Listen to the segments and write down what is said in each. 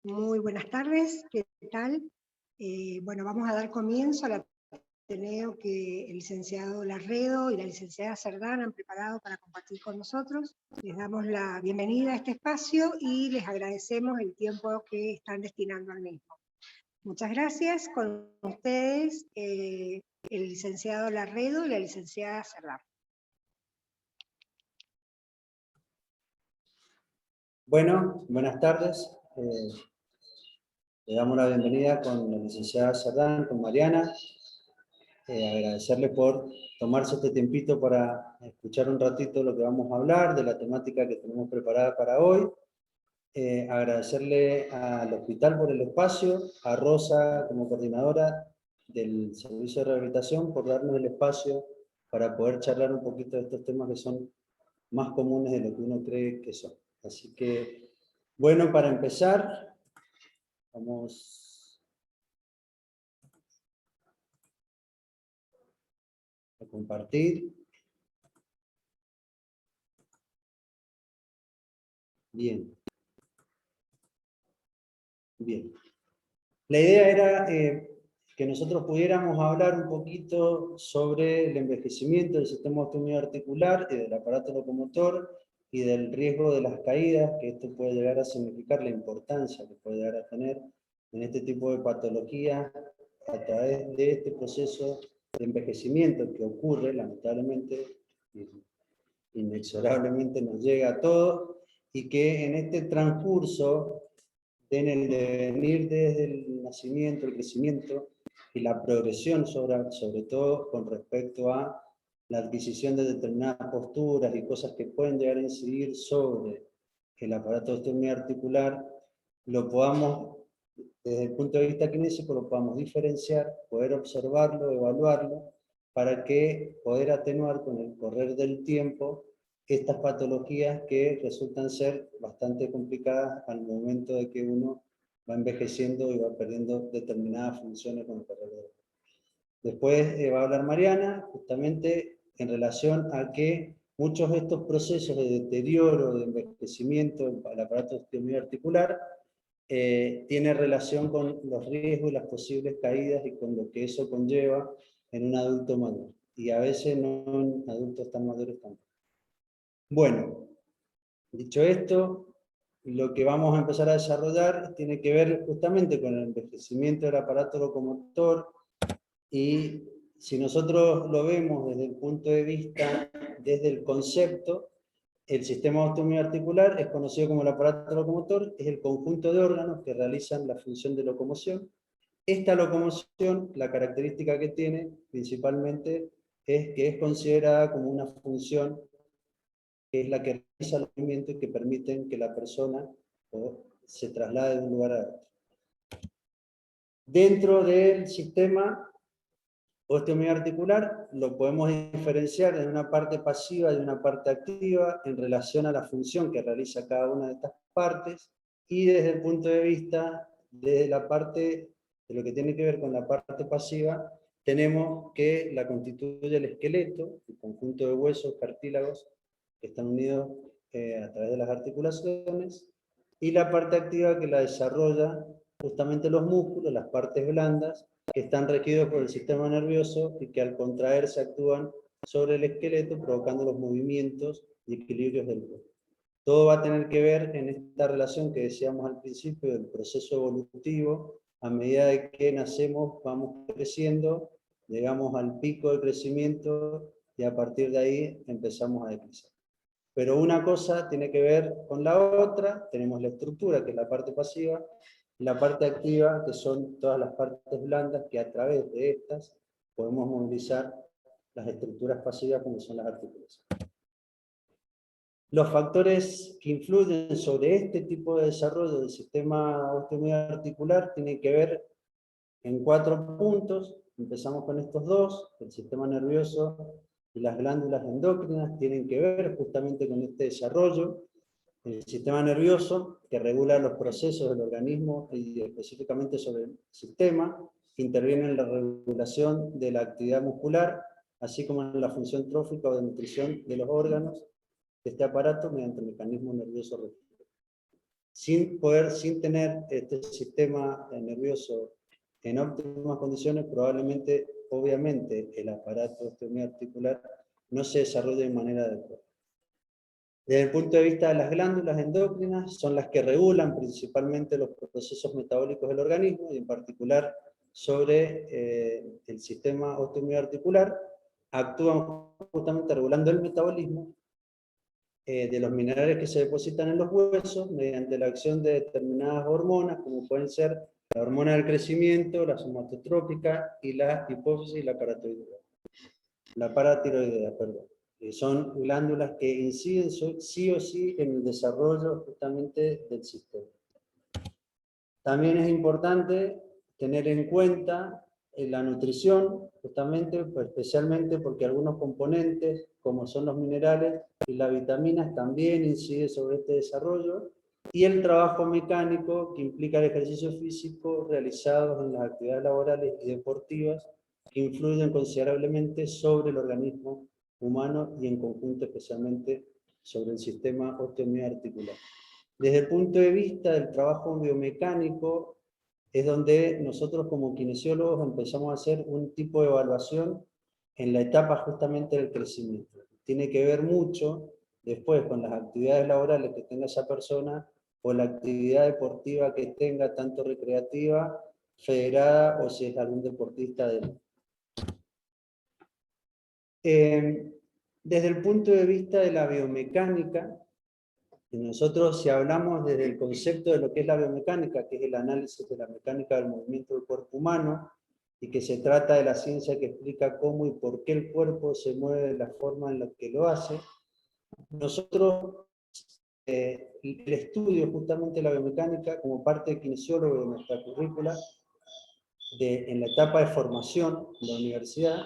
Muy buenas tardes, ¿qué tal? Bueno, vamos a dar comienzo al Ateneo que el licenciado Larredo y la licenciada Cerdán han preparado para compartir con nosotros. Les damos la bienvenida a este espacio y les agradecemos el tiempo que están destinando al mismo. Muchas gracias. Con ustedes, el licenciado Larredo y la licenciada Cerdán. Bueno, buenas tardes. Le damos la bienvenida con la licenciada Cerdán, con Mariana. Agradecerle por tomarse este tiempito para escuchar un ratito lo que vamos a hablar, de la temática que tenemos preparada para hoy. Agradecerle al hospital por el espacio, a Rosa como coordinadora del servicio de rehabilitación por darnos el espacio para poder charlar un poquito de estos temas que son más comunes de lo que uno cree que son. Así que, bueno, para empezar, vamos a compartir. Bien. Bien. La idea era que nosotros pudiéramos hablar un poquito sobre el envejecimiento del sistema osteoarticular y del aparato locomotor y del riesgo de las caídas, que esto puede llegar a significar, la importancia que puede llegar a tener en este tipo de patologías a través de este proceso de envejecimiento que ocurre, lamentablemente, inexorablemente nos llega a todos, y que en este transcurso, en el devenir desde el nacimiento, el crecimiento y la progresión, sobre todo con respecto a la adquisición de determinadas posturas y cosas que pueden llegar a incidir sobre el aparato osteoarticular, lo podamos, desde el punto de vista kinésico, lo podamos diferenciar, poder observarlo, evaluarlo, para que poder atenuar con el correr del tiempo estas patologías que resultan ser bastante complicadas al momento de que uno va envejeciendo y va perdiendo determinadas funciones con el correr del tiempo. Después va a hablar Mariana, justamente en relación a que muchos de estos procesos de deterioro, de envejecimiento del aparato osteoarticular, tiene relación con los riesgos y las posibles caídas y con lo que eso conlleva en un adulto maduro. Y a veces no en adultos tan maduros tampoco. Bueno, dicho esto, lo que vamos a empezar a desarrollar tiene que ver justamente con el envejecimiento del aparato locomotor, y si nosotros lo vemos desde el punto de vista, desde el concepto, el sistema osteoarticular es conocido como el aparato locomotor, es el conjunto de órganos que realizan la función de locomoción. Esta locomoción, la característica que tiene principalmente es que es considerada como una función que es la que realiza los movimientos que permiten que la persona se traslade de un lugar a otro. Dentro del sistema osteoarticular lo podemos diferenciar en una parte pasiva y una parte activa en relación a la función que realiza cada una de estas partes, y desde el punto de vista de la parte de lo que tiene que ver con la parte pasiva, tenemos que la constituye el esqueleto, el conjunto de huesos, cartílagos, que están unidos a través de las articulaciones, y la parte activa que la desarrolla justamente los músculos, las partes blandas, que están regidos por el sistema nervioso y que al contraerse actúan sobre el esqueleto, provocando los movimientos y equilibrios del cuerpo. Todo va a tener que ver en esta relación que decíamos al principio del proceso evolutivo. A medida de que nacemos, vamos creciendo, llegamos al pico de crecimiento y a partir de ahí empezamos a decrecer. Pero una cosa tiene que ver con la otra. Tenemos la estructura, que es la parte pasiva, y la parte activa, que son todas las partes blandas, que a través de estas podemos movilizar las estructuras pasivas como son las articulaciones. Los factores que influyen sobre este tipo de desarrollo del sistema osteoarticular tienen que ver en 4 puntos. Empezamos con estos dos: el sistema nervioso y las glándulas endocrinas tienen que ver justamente con este desarrollo. El sistema nervioso, que regula los procesos del organismo y específicamente sobre el sistema, interviene en la regulación de la actividad muscular, así como en la función trófica o de nutrición de los órganos de este aparato mediante el mecanismo nervioso reflejo. Sin tener este sistema nervioso en óptimas condiciones, probablemente, obviamente, el aparato osteomiarticular no se desarrolla de manera adecuada. Desde el punto de vista de las glándulas endocrinas, son las que regulan principalmente los procesos metabólicos del organismo, y en particular sobre el sistema osteomiarticular, actúan justamente regulando el metabolismo de los minerales que se depositan en los huesos mediante la acción de determinadas hormonas, como pueden ser la hormona del crecimiento, la somatotrópica y la hipófisis y la paratiroidea, perdón. Son glándulas que inciden sí o sí en el desarrollo justamente del sistema. También es importante tener en cuenta la nutrición, justamente, pues, especialmente porque algunos componentes, como son los minerales y las vitaminas, también inciden sobre este desarrollo, y el trabajo mecánico, que implica el ejercicio físico realizado en las actividades laborales y deportivas, que influyen considerablemente sobre el organismo humano y en conjunto especialmente sobre el sistema osteomiarticular. Desde el punto de vista del trabajo biomecánico, es donde nosotros como kinesiólogos empezamos a hacer un tipo de evaluación en la etapa justamente del crecimiento. Tiene que ver mucho después con las actividades laborales que tenga esa persona o la actividad deportiva que tenga, tanto recreativa, federada o si es algún deportista de élite. Desde el punto de vista de la biomecánica, nosotros, si hablamos desde el concepto de lo que es la biomecánica, que es el análisis de la mecánica del movimiento del cuerpo humano, y que se trata de la ciencia que explica cómo y por qué el cuerpo se mueve de la forma en la que lo hace, nosotros, el estudio justamente de la biomecánica, como parte de kinesiólogo de nuestra currícula, en la etapa de formación en la universidad,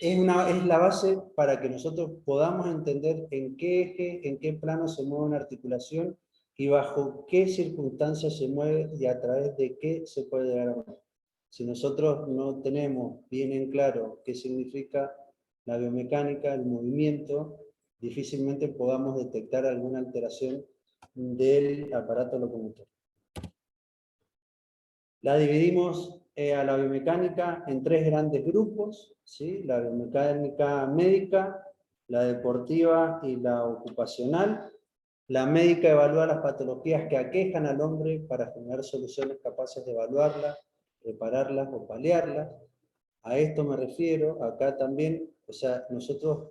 es la base para que nosotros podamos entender en qué eje, en qué plano se mueve una articulación y bajo qué circunstancias se mueve y a través de qué se puede llegar a mover. Si nosotros no tenemos bien en claro qué significa la biomecánica, el movimiento, difícilmente podamos detectar alguna alteración del aparato locomotor. La dividimos a la biomecánica en tres grandes grupos, ¿sí? La biomecánica médica, la deportiva y la ocupacional. La médica evalúa las patologías que aquejan al hombre para generar soluciones capaces de evaluarlas, repararlas o paliarlas. A esto me refiero, acá también, o sea, nosotros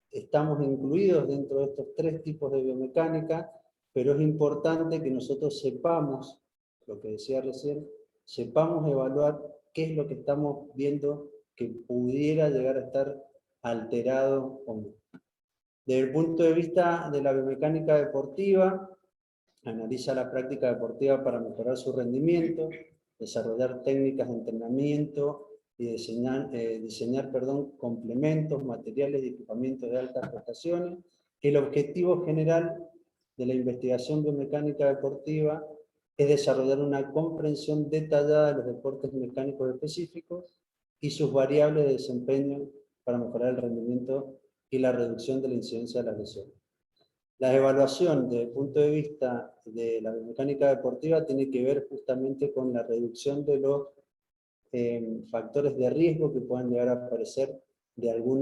estamos incluidos dentro de estos tres tipos de biomecánica, pero es importante que nosotros sepamos, lo que decía recién, sepamos evaluar qué es lo que estamos viendo que pudiera llegar a estar alterado o no. Desde el punto de vista de la biomecánica deportiva, analiza la práctica deportiva para mejorar su rendimiento, desarrollar técnicas de entrenamiento y diseñar complementos, materiales y equipamientos de altas prestaciones. El objetivo general de la investigación biomecánica deportiva es desarrollar una comprensión detallada de los deportes mecánicos específicos y sus variables de desempeño para mejorar el rendimiento y la reducción de la incidencia de las lesiones. La evaluación desde el punto de vista de la biomecánica deportiva tiene que ver justamente con la reducción de los factores de riesgo que puedan llegar a aparecer de algún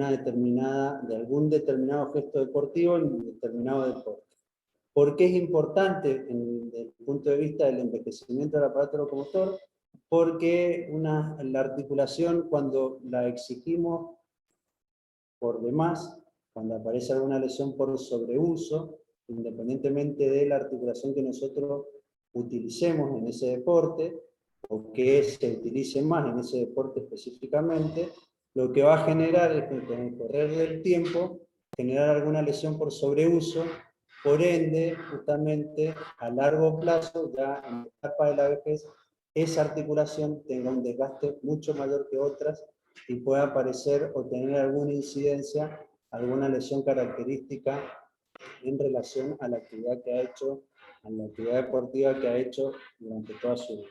determinado gesto deportivo en un determinado deporte. ¿Por qué es importante desde el punto de vista del envejecimiento del aparato locomotor? Porque la articulación, cuando la exigimos por demás, cuando aparece alguna lesión por sobreuso, independientemente de la articulación que nosotros utilicemos en ese deporte, o que se utilice más en ese deporte específicamente, lo que va a generar es que con el correr del tiempo, generar alguna lesión por sobreuso, por ende, justamente a largo plazo, ya en la etapa de la vejez, esa articulación tenga un desgaste mucho mayor que otras y pueda aparecer o tener alguna incidencia, alguna lesión característica en relación a la actividad que ha hecho, a la actividad deportiva que ha hecho durante toda su vida.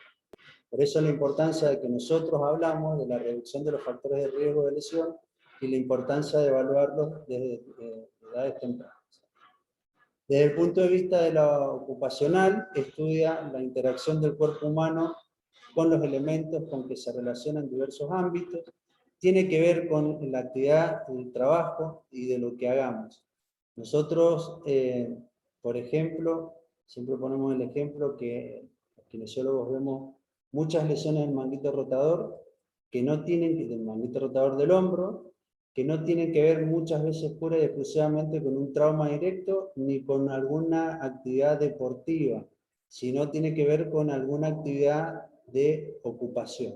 Por eso la importancia de que nosotros hablamos de la reducción de los factores de riesgo de lesión y la importancia de evaluarlos desde edades tempranas. Desde el punto de vista de lo ocupacional, estudia la interacción del cuerpo humano con los elementos con que se relacionan diversos ámbitos, tiene que ver con la actividad del trabajo y de lo que hagamos. Nosotros, por ejemplo, siempre ponemos el ejemplo que los kinesiólogos vemos muchas lesiones del manguito rotador, que no tienen, del manguito rotador del hombro, que no tienen que ver muchas veces pura y exclusivamente con un trauma directo ni con alguna actividad deportiva, sino tiene que ver con alguna actividad de ocupación.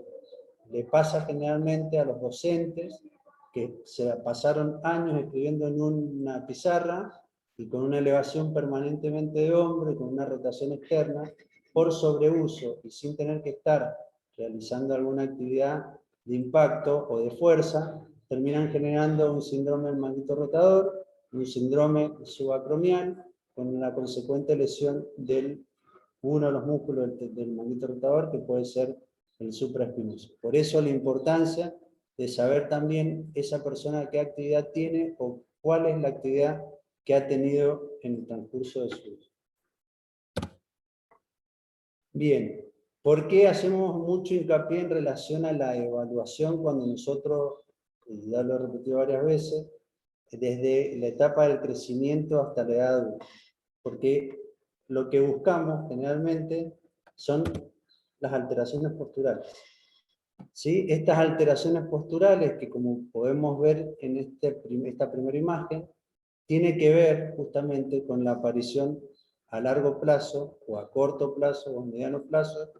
Le pasa generalmente a los docentes que se pasaron años escribiendo en una pizarra y con una elevación permanentemente de hombro y con una rotación externa por sobreuso y sin tener que estar realizando alguna actividad de impacto o de fuerza, terminan generando un síndrome del manguito rotador, un síndrome subacromial, con la consecuente lesión de uno de los músculos del manguito rotador, que puede ser el supraespinoso. Por eso la importancia de saber también esa persona qué actividad tiene o cuál es la actividad que ha tenido en el transcurso de su vida. Bien, ¿por qué hacemos mucho hincapié en relación a la evaluación cuando nosotros, y ya lo he repetido varias veces, desde la etapa del crecimiento hasta la edad adulta? Porque lo que buscamos generalmente son las alteraciones posturales. ¿Sí? Estas alteraciones posturales, que como podemos ver en esta primera imagen, tiene que ver justamente con la aparición a largo plazo, o a corto plazo, o a mediano plazo,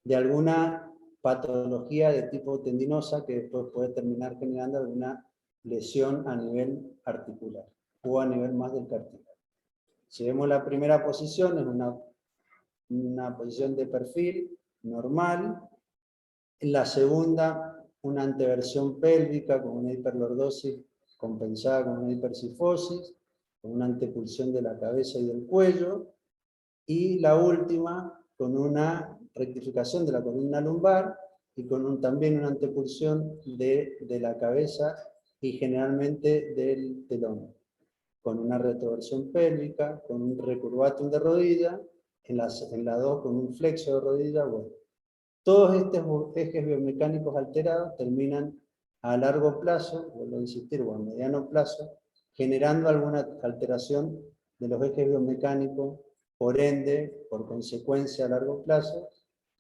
de alguna patología de tipo tendinosa que después puede terminar generando alguna lesión a nivel articular, o a nivel más del cartílago. Si vemos la primera posición, es una posición de perfil normal. En la segunda, una anteversión pélvica con una hiperlordosis compensada con una hipercifosis, con una antepulsión de la cabeza y del cuello. Y la última, con una rectificación de la columna lumbar y con también una antepulsión de la cabeza y generalmente del telón, con una retroversión pélvica, con un recurvatum de rodilla, en la 2 con un flexo de rodilla. Bueno, todos estos ejes biomecánicos alterados terminan a largo plazo, vuelvo a insistir, o a mediano plazo, generando alguna alteración de los ejes biomecánicos, por ende, por consecuencia a largo plazo,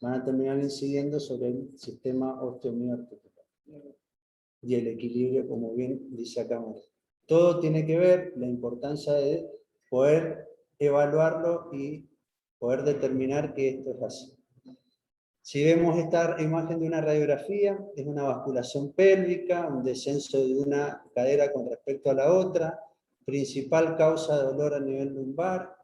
van a terminar incidiendo sobre el sistema osteomioarticular y el equilibrio, como bien dice acá María. Todo tiene que ver la importancia de poder evaluarlo y poder determinar que esto es así. Si vemos esta imagen de una radiografía, es una basculación pélvica, un descenso de una cadera con respecto a la otra, principal causa de dolor a nivel lumbar,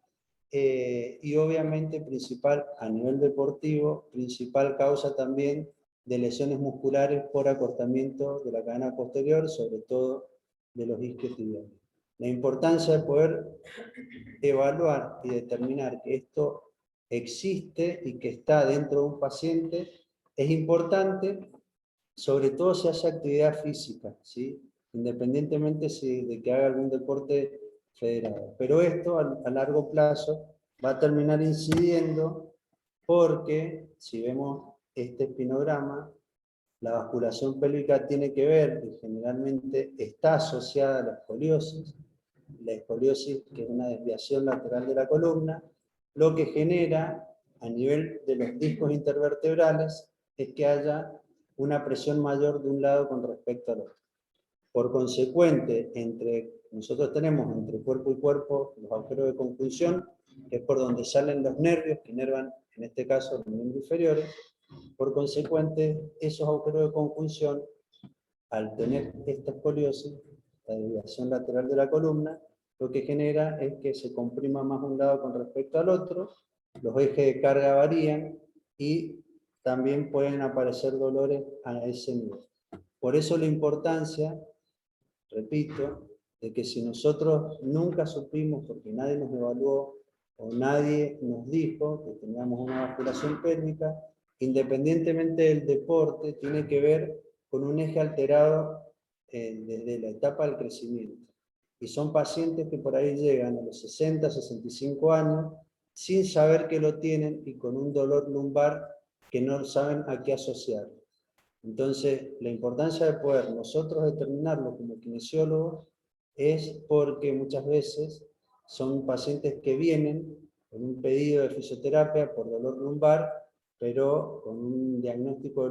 y obviamente principal a nivel deportivo, principal causa también de lesiones musculares por acortamiento de la cadena posterior, sobre todo de los isquiotibiales. La importancia de poder evaluar y determinar que esto existe y que está dentro de un paciente es importante, sobre todo si hace actividad física, ¿sí? Independientemente de que haga algún deporte federado. Pero esto a largo plazo va a terminar incidiendo porque, si vemos este espinograma, la basculación pélvica tiene que ver, y generalmente está asociada a la escoliosis, que es una desviación lateral de la columna, lo que genera a nivel de los discos intervertebrales es que haya una presión mayor de un lado con respecto al otro. Por consecuente, nosotros tenemos entre cuerpo y cuerpo los agujeros de conjunción, que es por donde salen los nervios que inervan, en este caso, los miembros inferiores. Por consecuente, esos agujeros de conjunción, al tener esta escoliosis, la desviación lateral de la columna, lo que genera es que se comprima más un lado con respecto al otro, los ejes de carga varían y también pueden aparecer dolores a ese nivel. Por eso la importancia, repito, de que si nosotros nunca supimos, porque nadie nos evaluó o nadie nos dijo que teníamos una basculación pélvica, independientemente del deporte, tiene que ver con un eje alterado desde la etapa del crecimiento. Y son pacientes que por ahí llegan a los 60, 65 años sin saber que lo tienen y con un dolor lumbar que no saben a qué asociar. Entonces, la importancia de poder nosotros determinarlo como kinesiólogos es porque muchas veces son pacientes que vienen con un pedido de fisioterapia por dolor lumbar, pero con un diagnóstico de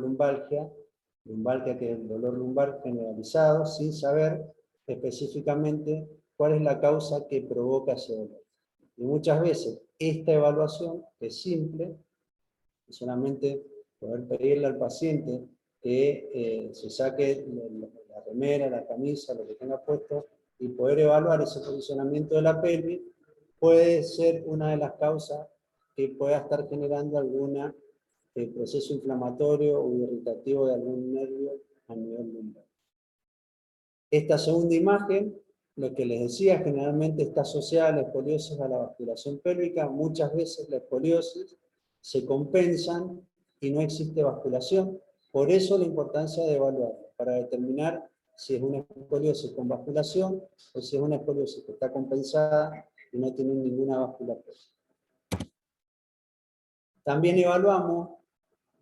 lumbalgia que es el dolor lumbar generalizado, sin saber específicamente cuál es la causa que provoca ese dolor. Y muchas veces esta evaluación, que es simple, es solamente poder pedirle al paciente que se saque la remera, la camisa, lo que tenga puesto, y poder evaluar ese posicionamiento de la pelvis, puede ser una de las causas que pueda estar generando algún proceso inflamatorio o irritativo de algún nervio a nivel lumbar. Esta segunda imagen, lo que les decía, generalmente está asociada a la escoliosis a la basculación pélvica. Muchas veces la escoliosis se compensan y no existe basculación. Por eso la importancia de evaluar, para determinar si es una escoliosis con basculación o si es una escoliosis que está compensada y no tiene ninguna basculación. También evaluamos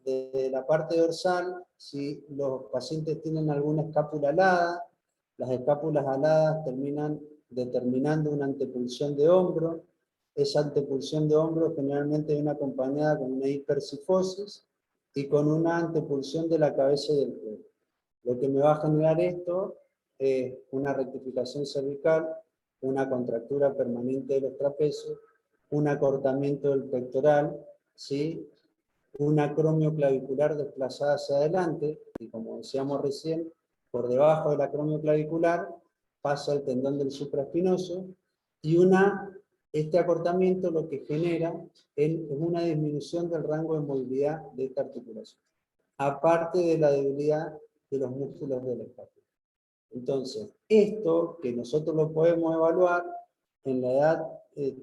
desde la parte dorsal si los pacientes tienen alguna escápula alada. Las escápulas aladas terminan determinando una antepulsión de hombro. Esa antepulsión de hombro generalmente viene acompañada con una hipercifosis y con una antepulsión de la cabeza y del cuello. Lo que me va a generar esto es una rectificación cervical, una contractura permanente de los trapecios, un acortamiento del pectoral, ¿sí? Una acromio clavicular desplazada hacia adelante, y como decíamos recién, por debajo de la acromio clavicular pasa el tendón del supraespinoso, y este acortamiento lo que genera es una disminución del rango de movilidad de esta articulación, aparte de la debilidad de los músculos de la espátula. Entonces, esto que nosotros lo podemos evaluar en la edad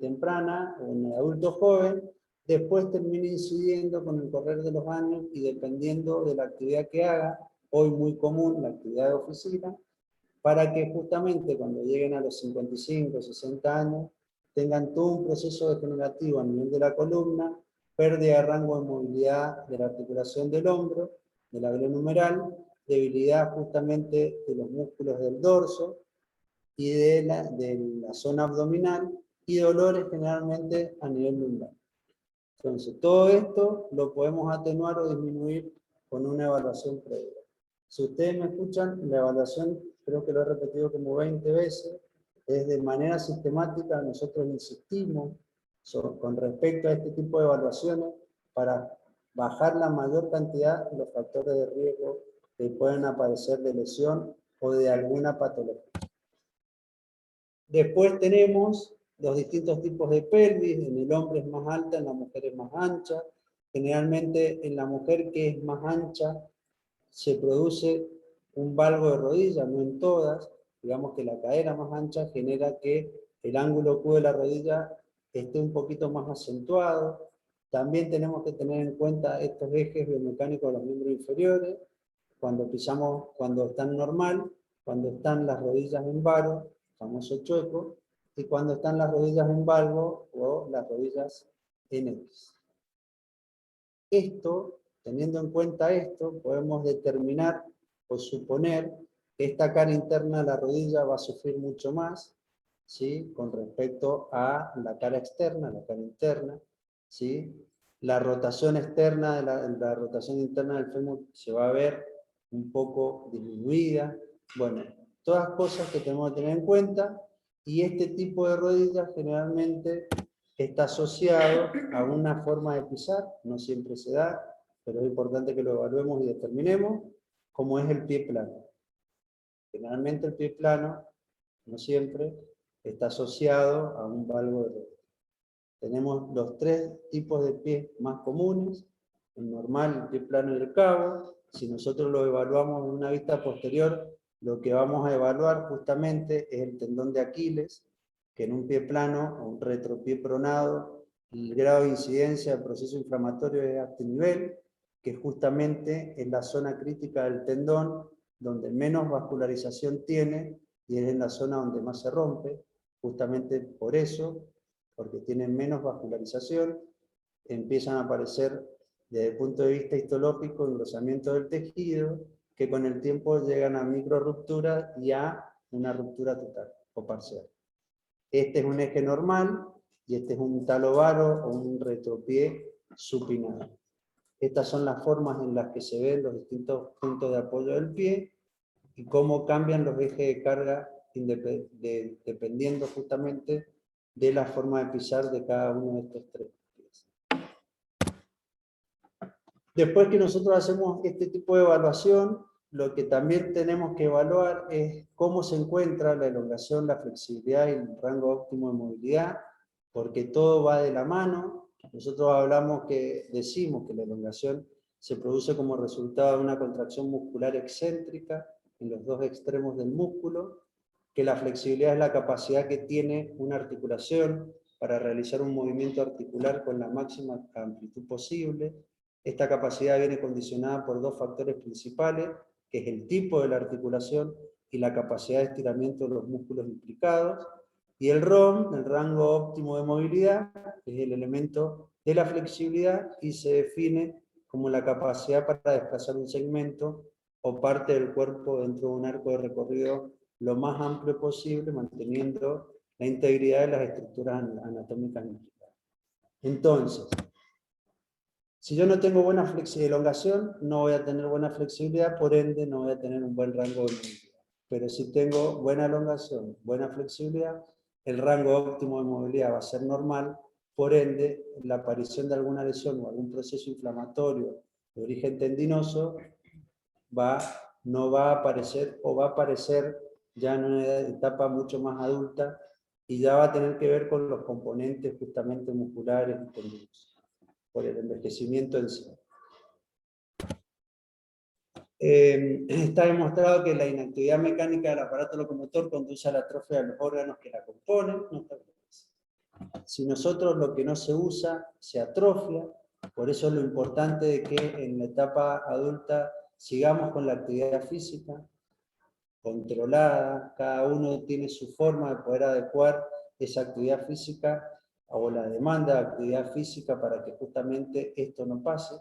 temprana o en el adulto joven, después termina incidiendo con el correr de los años y dependiendo de la actividad que haga, hoy muy común la actividad de oficina, para que justamente cuando lleguen a los 55, 60 años, tengan todo un proceso degenerativo a nivel de la columna, pérdida de rango de movilidad de la articulación del hombro, de la glenohumeral, debilidad justamente de los músculos del dorso y de la zona abdominal, y dolores generalmente a nivel lumbar. Entonces, todo esto lo podemos atenuar o disminuir con una evaluación previa. Si ustedes me escuchan, la evaluación, creo que lo he repetido como 20 veces, es de manera sistemática, nosotros insistimos con respecto a este tipo de evaluaciones para bajar la mayor cantidad de los factores de riesgo que pueden aparecer de lesión o de alguna patología. Después tenemos los distintos tipos de pelvis. En el hombre es más alta, en la mujer es más ancha. Generalmente en la mujer que es más ancha se produce un valgo de rodilla, no en todas. Digamos que la cadera más ancha genera que el ángulo Q de la rodilla esté un poquito más acentuado. También tenemos que tener en cuenta estos ejes biomecánicos de los miembros inferiores, cuando pisamos, cuando están normal, cuando están las rodillas en varo, famoso chueco, y cuando están las rodillas en valgo o las rodillas en X. Teniendo en cuenta esto, podemos determinar o suponer que esta cara interna de la rodilla va a sufrir mucho más, ¿sí? Con respecto a la cara externa, la cara interna, ¿sí? La rotación externa, la rotación interna del fémur se va a ver un poco disminuida. Bueno, todas cosas que tenemos que tener en cuenta, y este tipo de rodillas generalmente está asociado a una forma de pisar, no siempre se da, pero es importante que lo evaluemos y determinemos, como es el pie plano. Generalmente el pie plano, no siempre, está asociado a un valgo de rodilla. Tenemos los tres tipos de pies más comunes, el normal, el pie plano y el cabo. Si nosotros lo evaluamos en una vista posterior, lo que vamos a evaluar justamente es el tendón de Aquiles, que en un pie plano o un retropié pronado, el grado de incidencia del proceso inflamatorio es a este nivel. que justamente es la zona crítica del tendón, donde menos vascularización tiene, y es en la zona donde más se rompe, justamente por eso, porque tiene menos vascularización, empiezan a aparecer desde el punto de vista histológico engrosamiento del tejido, que con el tiempo llegan a microrupturas y a una ruptura total o parcial. Este es un eje normal y este es un talovaro o un retropié supinado. Estas son las formas en las que se ven los distintos puntos de apoyo del pie y cómo cambian los ejes de carga dependiendo justamente de la forma de pisar de cada uno de estos tres pies. Después que nosotros hacemos este tipo de evaluación, lo que también tenemos que evaluar es cómo se encuentra la elongación, la flexibilidad y el rango óptimo de movilidad, porque todo va de la mano. Nosotros decimos que la elongación se produce como resultado de una contracción muscular excéntrica en los dos extremos del músculo, que la flexibilidad es la capacidad que tiene una articulación para realizar un movimiento articular con la máxima amplitud posible. Esta capacidad viene condicionada por dos factores principales, que es el tipo de la articulación y la capacidad de estiramiento de los músculos implicados. Y el ROM, el rango óptimo de movilidad, es el elemento de la flexibilidad y se define como la capacidad para desplazar un segmento o parte del cuerpo dentro de un arco de recorrido lo más amplio posible, manteniendo la integridad de las estructuras anatómicas implicadas. Entonces, si yo no tengo buena elongación, no voy a tener buena flexibilidad, por ende no voy a tener un buen rango de movilidad. Pero si tengo buena elongación, buena flexibilidad, el rango óptimo de movilidad va a ser normal, por ende la aparición de alguna lesión o algún proceso inflamatorio de origen tendinoso no va a aparecer o va a aparecer ya en una etapa mucho más adulta y ya va a tener que ver con los componentes justamente musculares y tendinosos, por el envejecimiento en sí. Está demostrado que la inactividad mecánica del aparato locomotor conduce a la atrofia de los órganos que la componen. Si nosotros lo que no se usa se atrofia, por eso es lo importante de que en la etapa adulta sigamos con la actividad física controlada, cada uno tiene su forma de poder adecuar esa actividad física o la demanda de actividad física para que justamente esto no pase.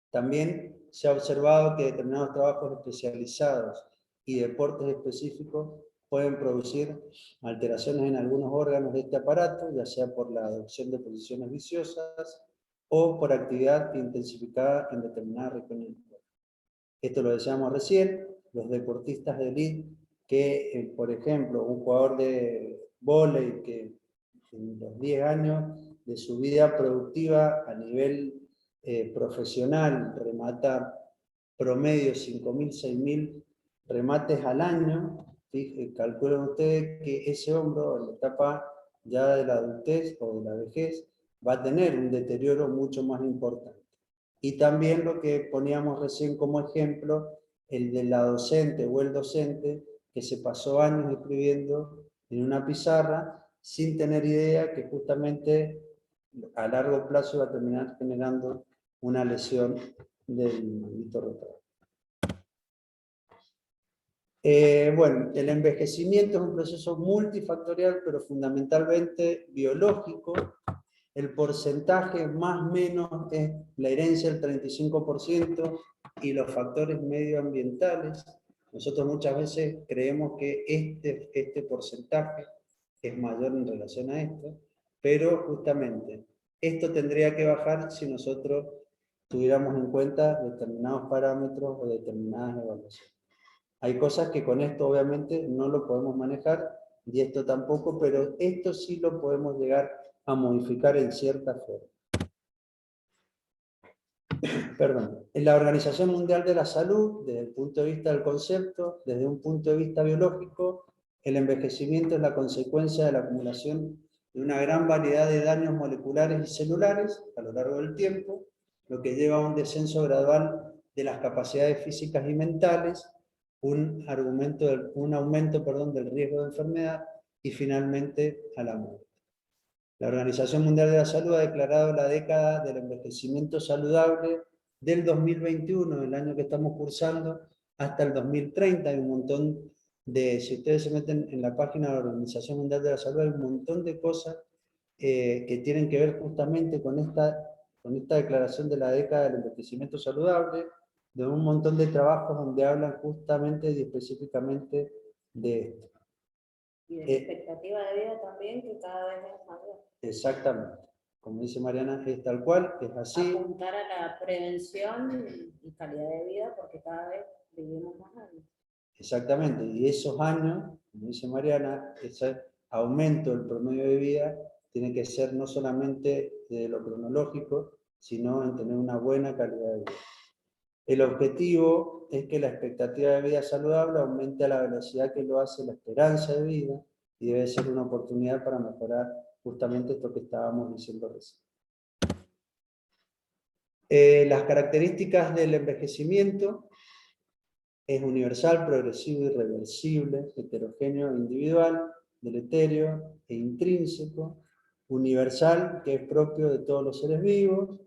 También se ha observado que determinados trabajos especializados y deportes específicos pueden producir alteraciones en algunos órganos de este aparato, ya sea por la adopción de posiciones viciosas o por actividad intensificada en determinadas regiones del cuerpo. Esto lo decíamos recién, los deportistas de élite que, por ejemplo, un jugador de vóley que en los 10 años de su vida productiva a nivel profesional remata promedio 5.000, 6.000 remates al año, calculen ustedes que ese hombro en la etapa ya de la adultez o de la vejez va a tener un deterioro mucho más importante. Y también lo que poníamos recién como ejemplo, el de la docente o el docente que se pasó años escribiendo en una pizarra sin tener idea que justamente a largo plazo va a terminar generando una lesión del manguito rotador. Bueno, el envejecimiento es un proceso multifactorial, pero fundamentalmente biológico. El porcentaje más o menos es la herencia del 35% y los factores medioambientales. Nosotros muchas veces creemos que este porcentaje es mayor en relación a esto, pero justamente esto tendría que bajar si nosotros tuviéramos en cuenta determinados parámetros o determinadas evaluaciones. Hay cosas que con esto obviamente no lo podemos manejar y esto tampoco, pero esto sí lo podemos llegar a modificar en cierta forma. Perdón. En la Organización Mundial de la Salud, desde el punto de vista del concepto, desde un punto de vista biológico, el envejecimiento es la consecuencia de la acumulación de una gran variedad de daños moleculares y celulares a lo largo del tiempo, lo que lleva a un descenso gradual de las capacidades físicas y mentales, un aumento del riesgo de enfermedad y finalmente a la muerte. La Organización Mundial de la Salud ha declarado la década del envejecimiento saludable del 2021, el año que estamos cursando, hasta el 2030. Hay un montón de, si ustedes se meten en la página de la Organización Mundial de la Salud, hay un montón de cosas que tienen que ver justamente con esta declaración de la década del envejecimiento saludable, de un montón de trabajos donde hablan justamente y específicamente de esto. Y de la expectativa de vida también, que cada vez es mayor. Exactamente. Como dice Mariana, es tal cual, es así. Apuntar a la prevención y calidad de vida, porque cada vez vivimos más años. Exactamente, y esos años, como dice Mariana, ese aumento del promedio de vida tiene que ser no solamente de lo cronológico, sino en tener una buena calidad de vida. El objetivo es que la expectativa de vida saludable aumente a la velocidad que lo hace la esperanza de vida, y debe ser una oportunidad para mejorar justamente esto que estábamos diciendo recién. Las características del envejecimiento: es universal, progresivo, irreversible, heterogéneo, individual, deleterio e intrínseco. Universal, que es propio de todos los seres vivos.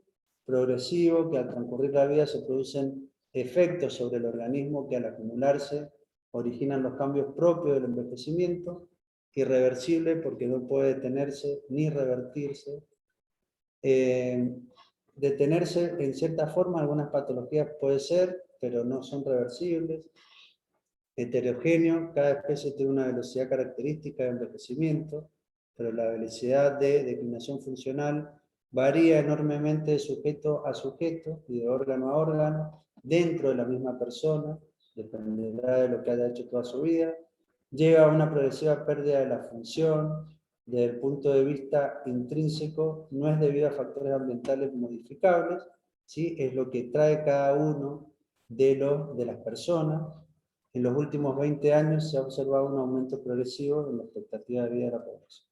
Progresivo, que al transcurrir la vida se producen efectos sobre el organismo que al acumularse originan los cambios propios del envejecimiento. Irreversible, porque no puede detenerse ni revertirse. Detenerse en cierta forma, algunas patologías puede ser, pero no son reversibles. Heterogéneo, cada especie tiene una velocidad característica de envejecimiento, pero la velocidad de declinación funcional varía enormemente de sujeto a sujeto y de órgano a órgano, dentro de la misma persona, dependerá de lo que haya hecho toda su vida. Lleva a una progresiva pérdida de la función. Desde el punto de vista intrínseco, no es debido a factores ambientales modificables, ¿sí? Es lo que trae cada uno de las personas. En los últimos 20 años se ha observado un aumento progresivo en la expectativa de vida de la población.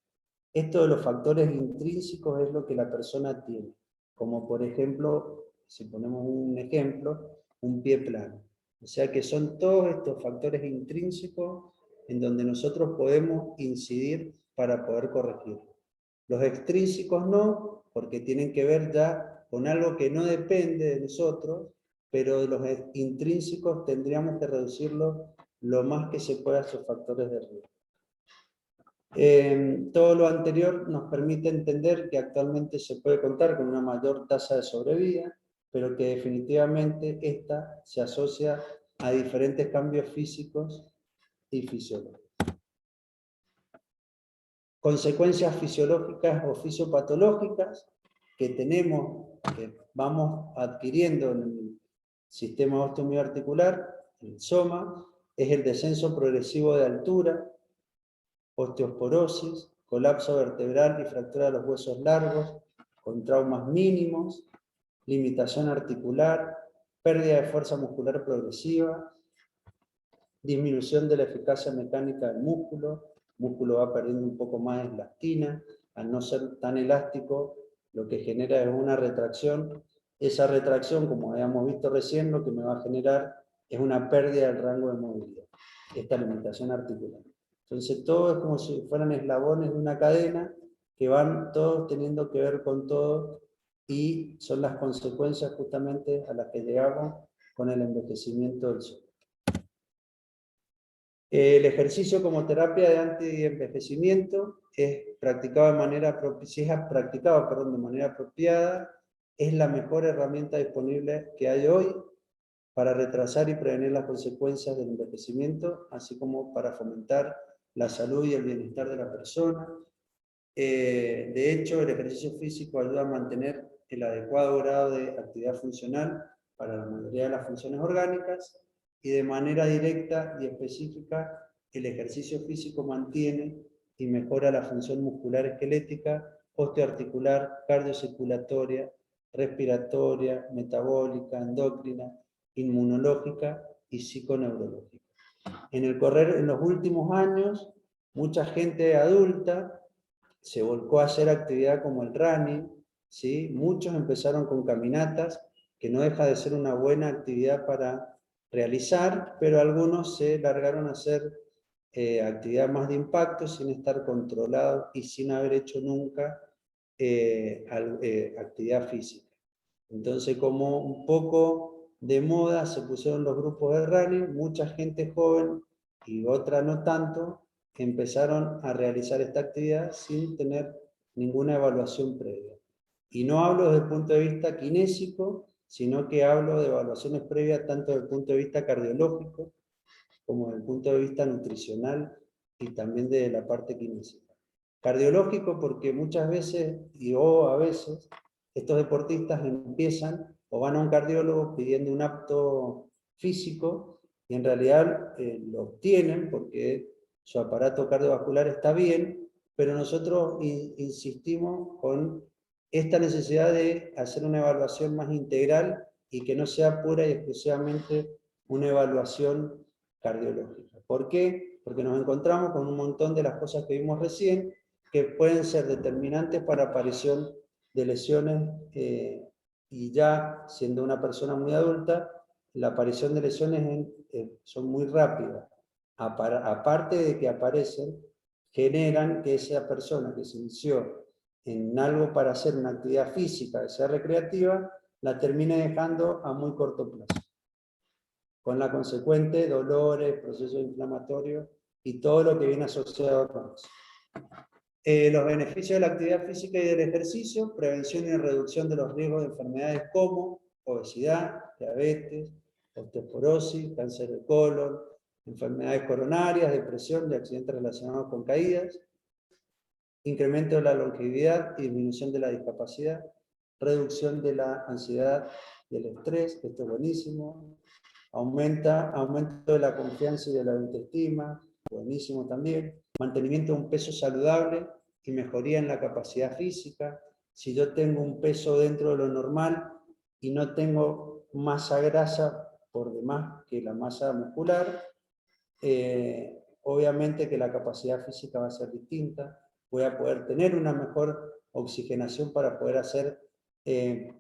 Esto de los factores intrínsecos es lo que la persona tiene, como por ejemplo, si ponemos un ejemplo, un pie plano. O sea que son todos estos factores intrínsecos en donde nosotros podemos incidir para poder corregirlo. Los extrínsecos no, porque tienen que ver ya con algo que no depende de nosotros, pero de los intrínsecos tendríamos que reducirlo lo más que se pueda a esos factores de riesgo. Todo lo anterior nos permite entender que actualmente se puede contar con una mayor tasa de sobrevida, pero que definitivamente esta se asocia a diferentes cambios físicos y fisiológicos. Consecuencias fisiológicas o fisiopatológicas que tenemos, que vamos adquiriendo en el sistema osteomioarticular, el soma, es el descenso progresivo de altura, osteoporosis, colapso vertebral y fractura de los huesos largos, con traumas mínimos, limitación articular, pérdida de fuerza muscular progresiva, disminución de la eficacia mecánica del músculo. El músculo va perdiendo un poco más de elastina, al no ser tan elástico, lo que genera es una retracción. Esa retracción, como habíamos visto recién, lo que me va a generar es una pérdida del rango de movilidad, esta limitación articular. Entonces todo es como si fueran eslabones de una cadena que van todos teniendo que ver con todo, y son las consecuencias justamente a las que llegamos con el envejecimiento del sujeto. El ejercicio como terapia de anti-envejecimiento es practicado de manera, si es practicado, perdón, de manera apropiada, es la mejor herramienta disponible que hay hoy para retrasar y prevenir las consecuencias del envejecimiento, así como para fomentar la salud y el bienestar de la persona. De hecho, el ejercicio físico ayuda a mantener el adecuado grado de actividad funcional para la mayoría de las funciones orgánicas, y de manera directa y específica, el ejercicio físico mantiene y mejora la función muscular esquelética, osteoarticular, cardiocirculatoria, respiratoria, metabólica, endocrina, inmunológica y psiconeurológica. En los últimos años, mucha gente adulta se volcó a hacer actividad como el running, ¿sí? Muchos empezaron con caminatas, que no deja de ser una buena actividad para realizar, pero algunos se largaron a hacer actividad más de impacto sin estar controlados y sin haber hecho nunca actividad física. Entonces, como un poco de moda se pusieron los grupos de running, mucha gente joven y otra no tanto, empezaron a realizar esta actividad sin tener ninguna evaluación previa. Y no hablo desde el punto de vista kinésico, sino que hablo de evaluaciones previas tanto desde el punto de vista cardiológico, como desde el punto de vista nutricional y también de la parte kinésica. Cardiológico porque muchas veces, o a veces, estos deportistas empiezan o van a un cardiólogo pidiendo un apto físico y en realidad lo obtienen porque su aparato cardiovascular está bien, pero nosotros insistimos con esta necesidad de hacer una evaluación más integral y que no sea pura y exclusivamente una evaluación cardiológica. ¿Por qué? Porque nos encontramos con un montón de las cosas que vimos recién que pueden ser determinantes para aparición de lesiones y ya siendo una persona muy adulta, la aparición de lesiones son muy rápidas. Aparte de que aparecen, generan que esa persona que se inició en algo para hacer una actividad física, que sea recreativa, la termine dejando a muy corto plazo, con la consecuente dolores, procesos inflamatorios y todo lo que viene asociado con eso. Los beneficios de la actividad física y del ejercicio: prevención y reducción de los riesgos de enfermedades como obesidad, diabetes, osteoporosis, cáncer de colon, enfermedades coronarias, depresión y accidentes relacionados con caídas, incremento de la longevidad y disminución de la discapacidad, reducción de la ansiedad y el estrés, esto es buenísimo, aumento de la confianza y de la autoestima, buenísimo también, mantenimiento de un peso saludable y mejoría en la capacidad física. Si yo tengo un peso dentro de lo normal y no tengo masa grasa por demás que la masa muscular, obviamente que la capacidad física va a ser distinta, voy a poder tener una mejor oxigenación para poder hacer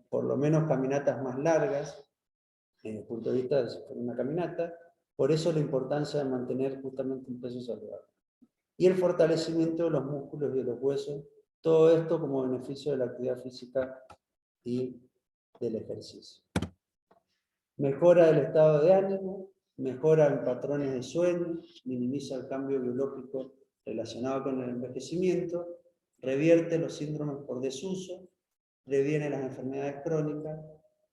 por lo menos caminatas más largas, desde el punto de vista de una caminata. Por eso la importancia de mantener justamente un peso saludable. Y el fortalecimiento de los músculos y de los huesos, todo esto como beneficio de la actividad física y del ejercicio. Mejora del estado de ánimo, mejora en patrones de sueño, minimiza el cambio biológico relacionado con el envejecimiento, revierte los síndromes por desuso, previene las enfermedades crónicas,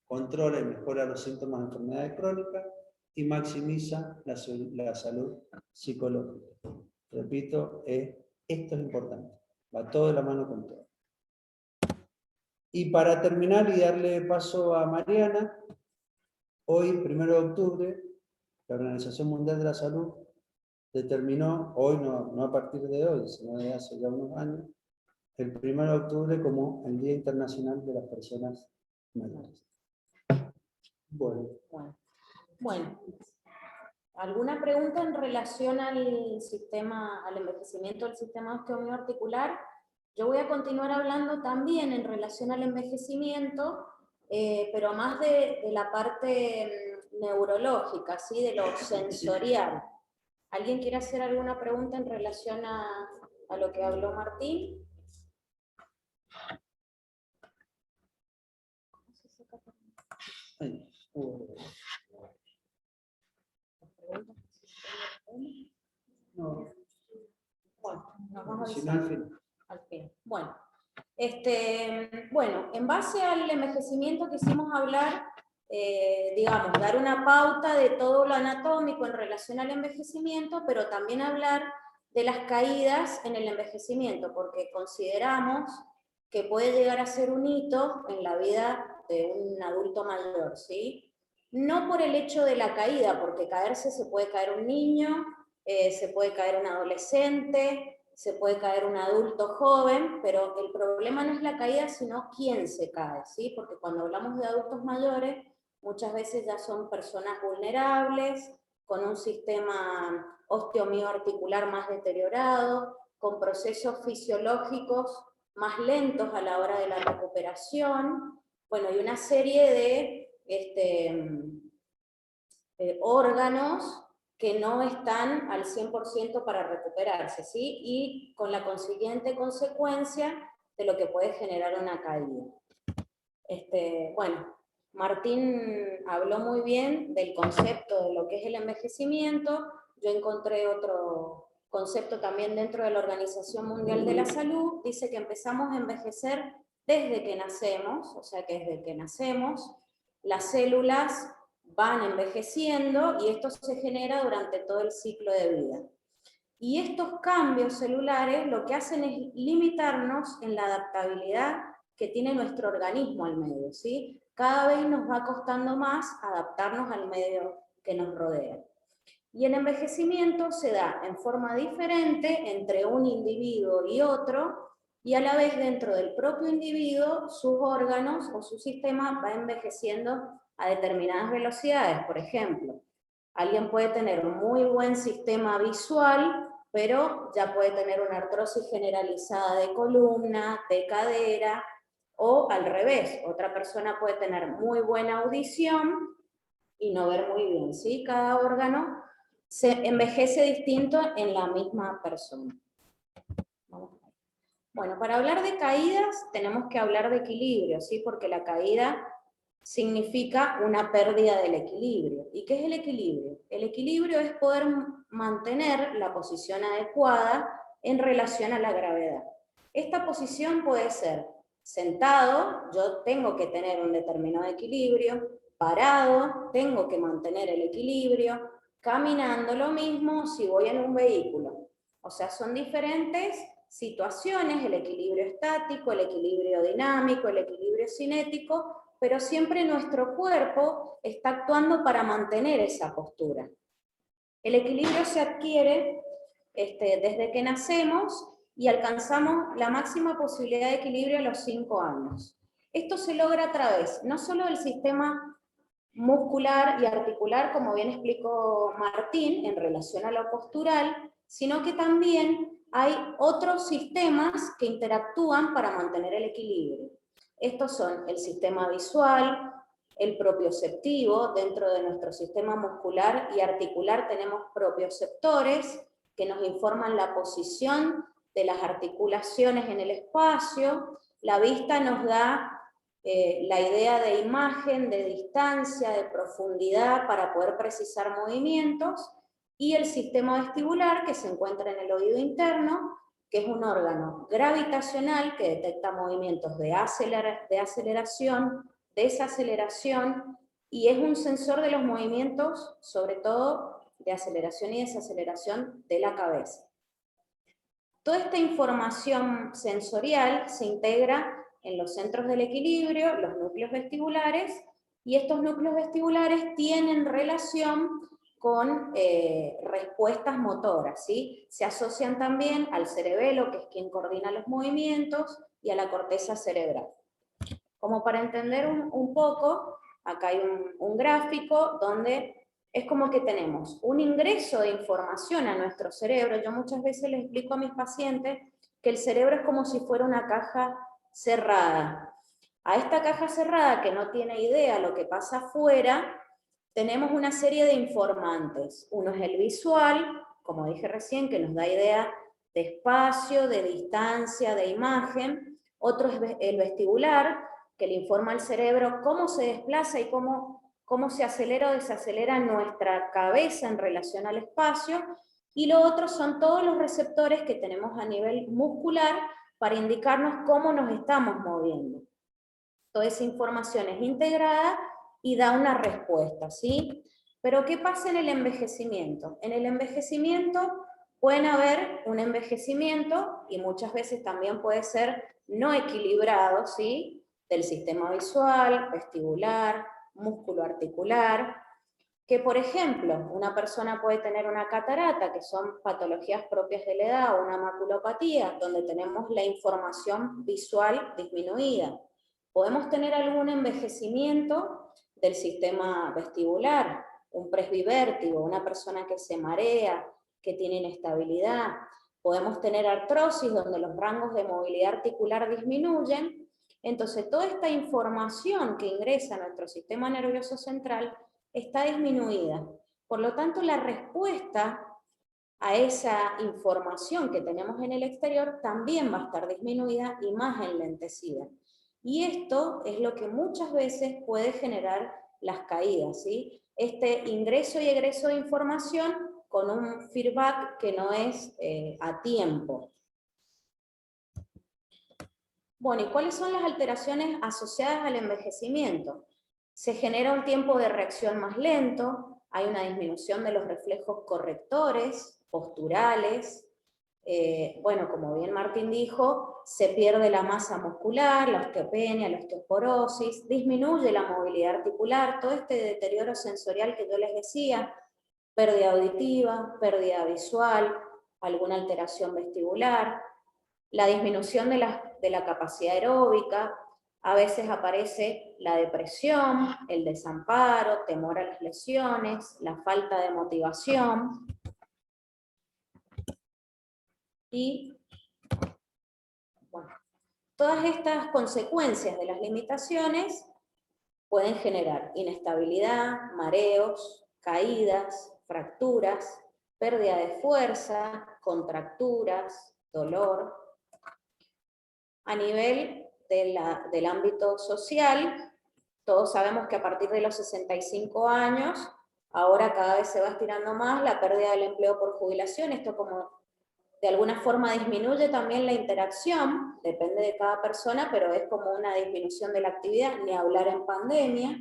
controla y mejora los síntomas de enfermedades crónicas y maximiza la salud psicológica. Repito, esto es importante, va todo de la mano con todo. Y para terminar y darle paso a Mariana, hoy, 1 de octubre, la Organización Mundial de la Salud determinó, hoy no a partir de hoy, sino de hace ya unos años, el 1 de octubre como el Día Internacional de las Personas Mayores. Bueno, ¿alguna pregunta en relación al envejecimiento del sistema osteomioarticular? Yo voy a continuar hablando también en relación al envejecimiento, pero más de la parte neurológica, ¿sí? De lo sensorial. ¿Alguien quiere hacer alguna pregunta en relación a lo que habló Martín? No. Bueno, nos vamos a avisar al fin. Bueno, en base al envejecimiento quisimos hablar, digamos, dar una pauta de todo lo anatómico en relación al envejecimiento, pero también hablar de las caídas en el envejecimiento, porque consideramos que puede llegar a ser un hito en la vida de un adulto mayor, ¿sí? No por el hecho de la caída, porque caerse se puede caer un niño, se puede caer un adolescente, se puede caer un adulto joven, pero el problema no es la caída, sino quién se cae, ¿sí? Porque cuando hablamos de adultos mayores, muchas veces ya son personas vulnerables, con un sistema osteomioarticular más deteriorado, con procesos fisiológicos más lentos a la hora de la recuperación, bueno, y una serie de órganos que no están al 100% para recuperarse, ¿sí? Y con la consiguiente consecuencia de lo que puede generar una caída. Bueno, Martín habló muy bien del concepto de lo que es el envejecimiento. Yo encontré otro concepto también dentro de la Organización Mundial de la Salud. Dice que empezamos a envejecer desde que nacemos, o sea que desde que nacemos, las células van envejeciendo y esto se genera durante todo el ciclo de vida. Y estos cambios celulares lo que hacen es limitarnos en la adaptabilidad que tiene nuestro organismo al medio, ¿sí? Cada vez nos va costando más adaptarnos al medio que nos rodea. Y el envejecimiento se da en forma diferente entre un individuo y otro, y a la vez dentro del propio individuo, sus órganos o su sistema va envejeciendo a determinadas velocidades. Por ejemplo, alguien puede tener un muy buen sistema visual, pero ya puede tener una artrosis generalizada de columna, de cadera, o al revés, otra persona puede tener muy buena audición y no ver muy bien, ¿sí? Cada órgano se envejece distinto en la misma persona. Bueno, para hablar de caídas tenemos que hablar de equilibrio, ¿sí? Porque la caída significa una pérdida del equilibrio. ¿Y qué es el equilibrio? El equilibrio es poder mantener la posición adecuada en relación a la gravedad. Esta posición puede ser sentado, yo tengo que tener un determinado equilibrio, parado, tengo que mantener el equilibrio, caminando lo mismo si voy en un vehículo. O sea, son diferentes situaciones, el equilibrio estático, el equilibrio dinámico, el equilibrio cinético, pero siempre nuestro cuerpo está actuando para mantener esa postura. El equilibrio se adquiere desde que nacemos y alcanzamos la máxima posibilidad de equilibrio a los 5 años. Esto se logra a través no solo del sistema muscular y articular, como bien explicó Martín, en relación a lo postural, sino que también hay otros sistemas que interactúan para mantener el equilibrio. Estos son el sistema visual, el propioceptivo. Dentro de nuestro sistema muscular y articular tenemos propioceptores que nos informan la posición de las articulaciones en el espacio. La vista nos da la idea de imagen, de distancia, de profundidad para poder precisar movimientos, y el sistema vestibular que se encuentra en el oído interno, que es un órgano gravitacional que detecta movimientos de aceleración, desaceleración, y es un sensor de los movimientos, sobre todo de aceleración y desaceleración de la cabeza. Toda esta información sensorial se integra en los centros del equilibrio, los núcleos vestibulares, y estos núcleos vestibulares tienen relación con respuestas motoras, ¿sí? Se asocian también al cerebelo, que es quien coordina los movimientos, y a la corteza cerebral. Como para entender un poco, acá hay un gráfico donde es como que tenemos un ingreso de información a nuestro cerebro. Yo muchas veces les explico a mis pacientes que el cerebro es como si fuera una caja cerrada. A esta caja cerrada, que no tiene idea lo que pasa afuera, tenemos una serie de informantes. Uno es el visual, como dije recién, que nos da idea de espacio, de distancia, de imagen. Otro es el vestibular, que le informa al cerebro cómo se desplaza y cómo se acelera o desacelera nuestra cabeza en relación al espacio. Y lo otro son todos los receptores que tenemos a nivel muscular para indicarnos cómo nos estamos moviendo. Toda esa información es integrada y da una respuesta, ¿sí? Pero ¿qué pasa en el envejecimiento? En el envejecimiento pueden haber un envejecimiento, y muchas veces también puede ser no equilibrado, ¿sí? Del sistema visual, vestibular, músculo-articular, que por ejemplo, una persona puede tener una catarata, que son patologías propias de la edad, o una maculopatía, donde tenemos la información visual disminuida. Podemos tener algún envejecimiento del sistema vestibular, un presbivértigo, una persona que se marea, que tiene inestabilidad. Podemos tener artrosis, donde los rangos de movilidad articular disminuyen. Entonces, toda esta información que ingresa a nuestro sistema nervioso central está disminuida. Por lo tanto, la respuesta a esa información que tenemos en el exterior también va a estar disminuida y más enlentecida. Y esto es lo que muchas veces puede generar las caídas, ¿sí? Este ingreso y egreso de información con un feedback que no es a tiempo. Bueno, ¿y cuáles son las alteraciones asociadas al envejecimiento? Se genera un tiempo de reacción más lento, hay una disminución de los reflejos correctores, posturales, bueno, como bien Martín dijo, se pierde la masa muscular, la osteopenia, la osteoporosis, disminuye la movilidad articular, todo este deterioro sensorial que yo les decía, pérdida auditiva, pérdida visual, alguna alteración vestibular, la disminución de la capacidad aeróbica, a veces aparece la depresión, el desamparo, temor a las lesiones, la falta de motivación. Y bueno, todas estas consecuencias de las limitaciones pueden generar inestabilidad, mareos, caídas, fracturas, pérdida de fuerza, contracturas, dolor. A nivel del ámbito social, todos sabemos que a partir de los 65 años, ahora cada vez se va estirando más la pérdida del empleo por jubilación. Esto como de alguna forma disminuye también la interacción, depende de cada persona, pero es como una disminución de la actividad, ni hablar en pandemia.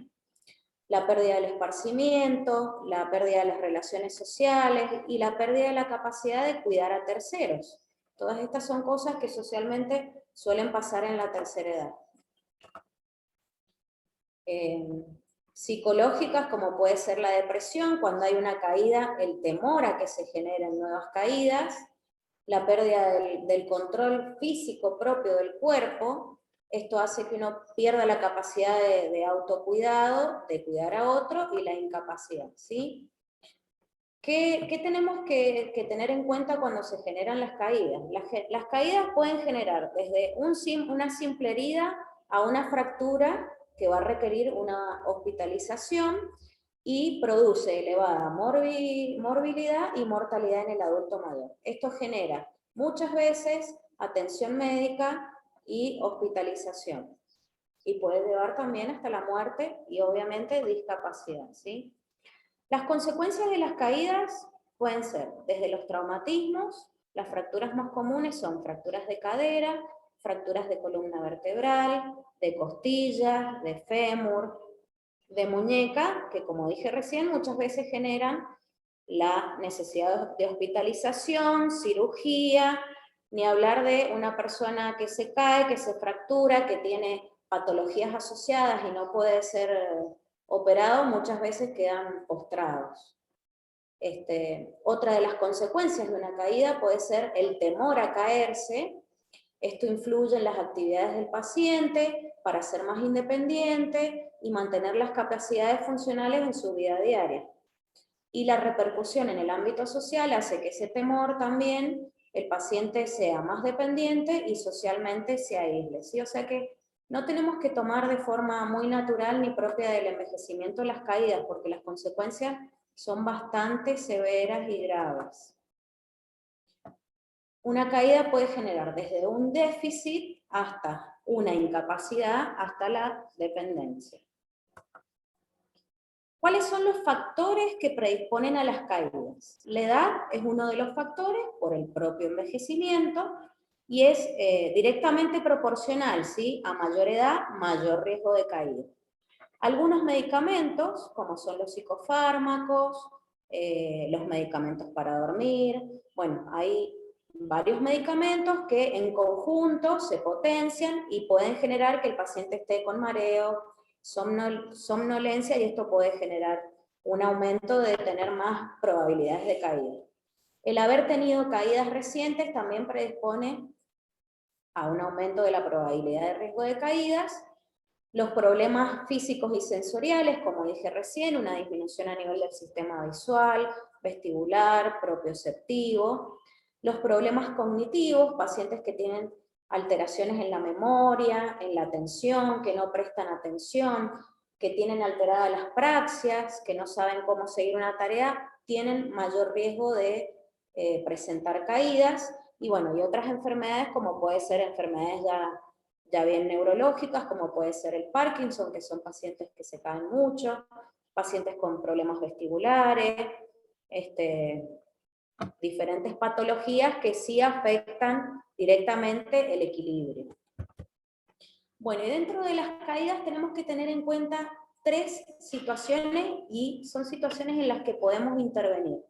La pérdida del esparcimiento, la pérdida de las relaciones sociales y la pérdida de la capacidad de cuidar a terceros. Todas estas son cosas que socialmente suelen pasar en la tercera edad. Psicológicas, como puede ser la depresión, cuando hay una caída, el temor a que se generen nuevas caídas, la pérdida del control físico propio del cuerpo. Esto hace que uno pierda la capacidad de autocuidado, de cuidar a otro, y la incapacidad, ¿sí? ¿Qué tenemos que tener en cuenta cuando se generan las caídas? Las caídas pueden generar desde una simple herida a una fractura que va a requerir una hospitalización y produce elevada morbilidad y mortalidad en el adulto mayor. Esto genera muchas veces atención médica y hospitalización. Y puede llevar también hasta la muerte y obviamente discapacidad, ¿sí? Las consecuencias de las caídas pueden ser desde los traumatismos, las fracturas más comunes son fracturas de cadera, fracturas de columna vertebral, de costillas, de fémur, de muñeca, que como dije recién, muchas veces generan la necesidad de hospitalización, cirugía, ni hablar de una persona que se cae, que se fractura, que tiene patologías asociadas y no puede ser operado, muchas veces quedan postrados. Otra de las consecuencias de una caída puede ser el temor a caerse. Esto influye en las actividades del paciente para ser más independiente y mantener las capacidades funcionales en su vida diaria. Y la repercusión en el ámbito social hace que ese temor también el paciente sea más dependiente y socialmente se aísle, ¿sí? O sea que no tenemos que tomar de forma muy natural ni propia del envejecimiento las caídas, porque las consecuencias son bastante severas y graves. Una caída puede generar desde un déficit hasta una incapacidad, hasta la dependencia. ¿Cuáles son los factores que predisponen a las caídas? La edad es uno de los factores por el propio envejecimiento y es directamente proporcional, ¿sí? A mayor edad, mayor riesgo de caída. Algunos medicamentos, como son los psicofármacos, los medicamentos para dormir, bueno, hay varios medicamentos que en conjunto se potencian y pueden generar que el paciente esté con mareo, somnolencia, y esto puede generar un aumento de tener más probabilidades de caída. El haber tenido caídas recientes también predispone a un aumento de la probabilidad de riesgo de caídas. Los problemas físicos y sensoriales, como dije recién, una disminución a nivel del sistema visual, vestibular, propioceptivo. Los problemas cognitivos, pacientes que tienen alteraciones en la memoria, en la atención, que no prestan atención, que tienen alteradas las praxias, que no saben cómo seguir una tarea, tienen mayor riesgo de presentar caídas, y bueno, y otras enfermedades como puede ser enfermedades ya bien neurológicas, como puede ser el Parkinson, que son pacientes que se caen mucho, pacientes con problemas vestibulares, diferentes patologías que sí afectan directamente el equilibrio. Bueno, y dentro de las caídas tenemos que tener en cuenta 3 situaciones, y son situaciones en las que podemos intervenir.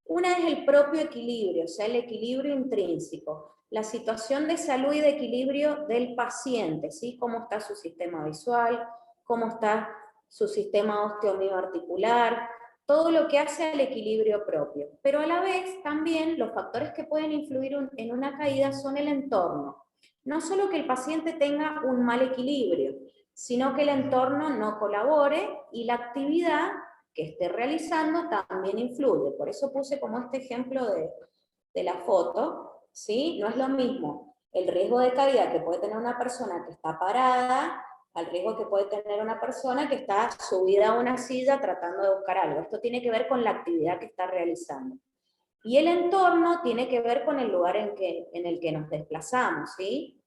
Una es el propio equilibrio, o sea, el equilibrio intrínseco, la situación de salud y de equilibrio del paciente, ¿sí? Cómo está su sistema visual, cómo está su sistema osteomioarticular, todo lo que hace al equilibrio propio. Pero a la vez también los factores que pueden influir en una caída son el entorno. No solo que el paciente tenga un mal equilibrio, sino que el entorno no colabore y la actividad que esté realizando también influye. Por eso puse como este ejemplo de la foto, ¿sí? No es lo mismo el riesgo de caída que puede tener una persona que está parada al riesgo que puede tener una persona que está subida a una silla tratando de buscar algo. Esto tiene que ver con la actividad que está realizando. Y el entorno tiene que ver con el lugar en el que nos desplazamos, ¿sí?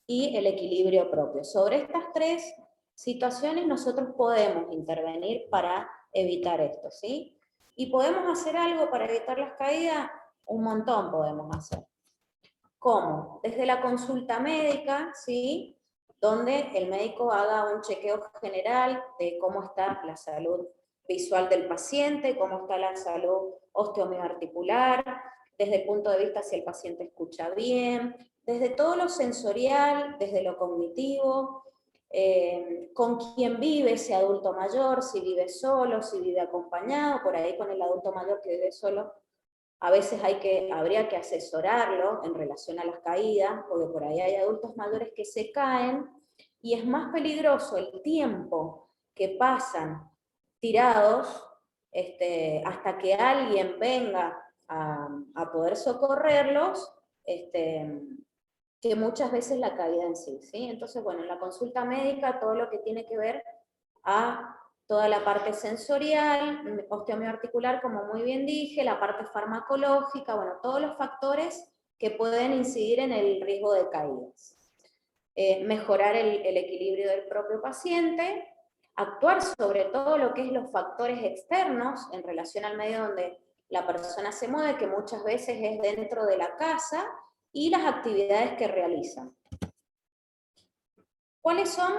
Y el equilibrio propio. Sobre estas 3 situaciones nosotros podemos intervenir para evitar esto, ¿sí? ¿Y podemos hacer algo para evitar las caídas? Un montón podemos hacer. ¿Cómo? Desde la consulta médica, ¿sí? Donde el médico haga un chequeo general de cómo está la salud visual del paciente, cómo está la salud osteomioarticular, desde el punto de vista si el paciente escucha bien, desde todo lo sensorial, desde lo cognitivo, con quién vive ese adulto mayor, si vive solo, si vive acompañado, por ahí con el adulto mayor que vive solo, a veces habría que asesorarlo en relación a las caídas, porque por ahí hay adultos mayores que se caen, y es más peligroso el tiempo que pasan tirados hasta que alguien venga a poder socorrerlos, que muchas veces la caída en sí, ¿sí? Entonces, bueno, en la consulta médica todo lo que tiene que ver a toda la parte sensorial, osteomioarticular, como muy bien dije, la parte farmacológica, bueno, todos los factores que pueden incidir en el riesgo de caídas. Mejorar el equilibrio del propio paciente, actuar sobre todo lo que es los factores externos en relación al medio donde la persona se mueve, que muchas veces es dentro de la casa, y las actividades que realizan. ¿Cuáles son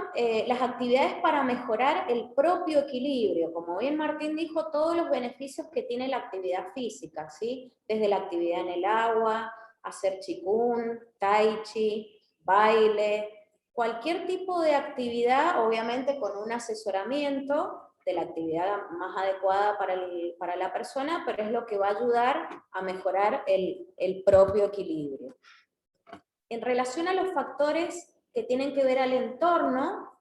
las actividades para mejorar el propio equilibrio? Como bien Martín dijo, todos los beneficios que tiene la actividad física, ¿sí? Desde la actividad en el agua, hacer qigong, tai chi, baile, cualquier tipo de actividad, obviamente con un asesoramiento de la actividad más adecuada para la persona, pero es lo que va a ayudar a mejorar el propio equilibrio. En relación a los factores que tienen que ver al entorno,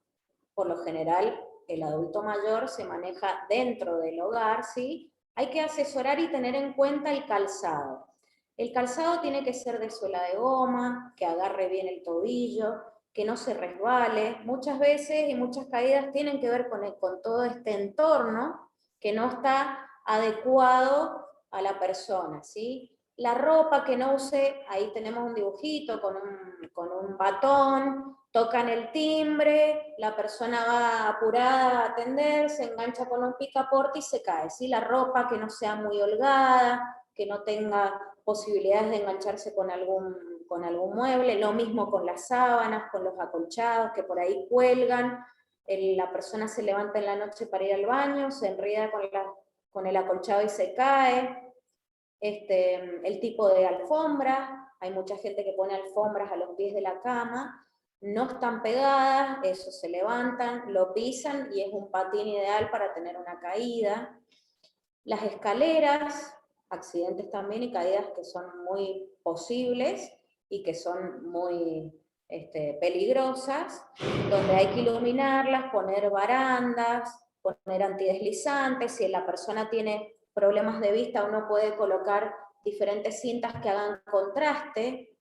por lo general el adulto mayor se maneja dentro del hogar, ¿sí? Hay que asesorar y tener en cuenta el calzado. El calzado tiene que ser de suela de goma, que agarre bien el tobillo, que no se resbale. Muchas veces y muchas caídas tienen que ver con todo este entorno que no está adecuado a la persona, ¿sí? La ropa que no use, ahí tenemos un dibujito con un batón, tocan el timbre, la persona va apurada a atender, se engancha con un picaporte y se cae, ¿sí? La ropa que no sea muy holgada, que no tenga posibilidades de engancharse con algún mueble, lo mismo con las sábanas, con los acolchados que por ahí cuelgan, la persona se levanta en la noche para ir al baño, se enreda con el acolchado y se cae. El tipo de alfombra, hay mucha gente que pone alfombras a los pies de la cama, no están pegadas, eso se levantan, lo pisan y es un patín ideal para tener una caída. Las escaleras, accidentes también y caídas que son muy posibles y que son muy peligrosas, donde hay que iluminarlas, poner barandas, poner antideslizantes. Si la persona tiene problemas de vista, uno puede colocar diferentes cintas que hagan contraste,